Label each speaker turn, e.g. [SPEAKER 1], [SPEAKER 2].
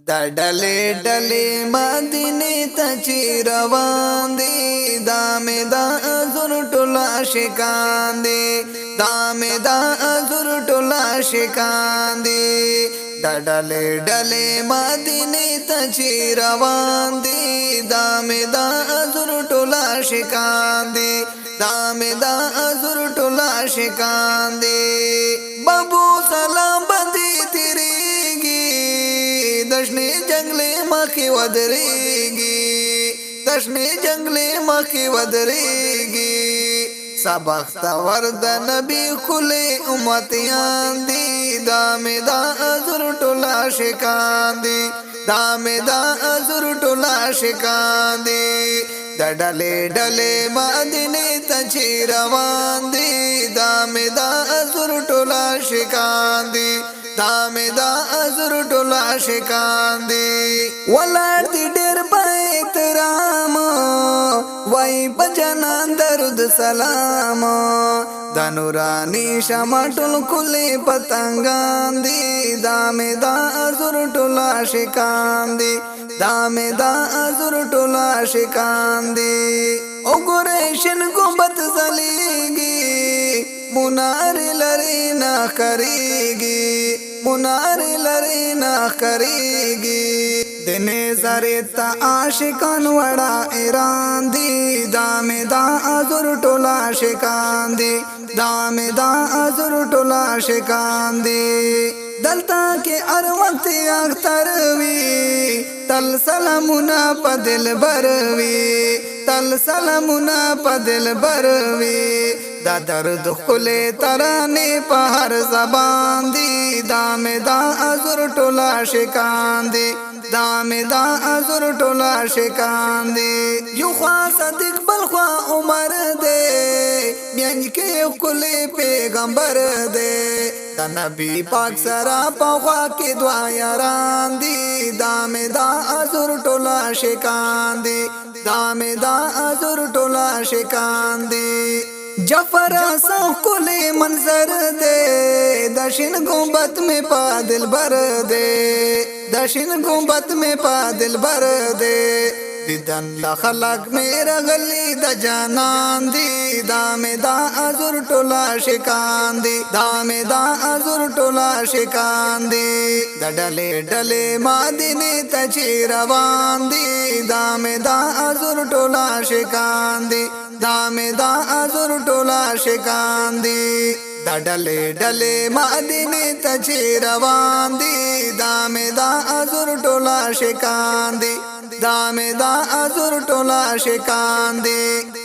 [SPEAKER 1] دا ډلې ډلې مدینه ته چې روان دي دا مې دا زور ټولا شکان دي دا مې دا زور ټولا شکان دي دا ډلې ډلې مدینه ته چې روان دي دا مې دا زور ټولا شکان دي دا مې دا زور ټولا شکان دي بابو سلام باندې دشنی جنگلی مخی ودریگی دشنی جنگلی مخی ودریگی سبخت ورد نبی کلی امتیان دی دامی دا ازر ٹولا شکان دی دامی دا ازر ټولا شکان دی دا ډلې ډلې مدینه ته چې روان دي دامی دا ازر ټولا شکان دی دامه دا ازر ټولا شکان دی ولر دی ډېر په احترام وای بجنان درود سلام د نورانی شمع ټول کلی پتنګان دی دامه دا ازر ټولا شکان دی دامه دا ازر ټولا شکان دی وګورشن ګمبت زلیږي منار لری نه کریږي منار لری نه کریږي د نظر ته عاشقان وړا ایران دی دامه دا ازر ټولا شکان دی دامه دا ازر ټولا شکان دی دلتا کې هر وخت اختر وی تل سلامونه په دل بر وی تل سلامونه په دل بر وی دا درد خله ترانه په هر زبان دی دامه دا ازر ټولا شکان دی دامه دا ازر ټولا شکان دی یو خوا صدیق بل خوا عمر دی میان کې خله پیغمبر دی دا نبی پاک سره په خوا کې دعا یاران دی دامه دا ازر ټولا شکان دی دامه دا ازر ټولا شکان دی جعفر سو کلی منظر دے دشن گنبت میں پا دل بر دے دشن گنبت میں پا دل بر دے دیدن لخلق میرا غلی دا جانان دی دامه دا ازر ټولا شکان دی دامه دا ازر ټولا شکان دی دا ډلې ډلې مدینه ته چې روان دی دامه دا ازر ټولا شکان دی دامه دا ازر ټولا شکان دی دا ډلې ډلې مدینه ته چې روان دی دامه دا ازر ټولا شکان دی دامه دا ازر ټولا شکان دی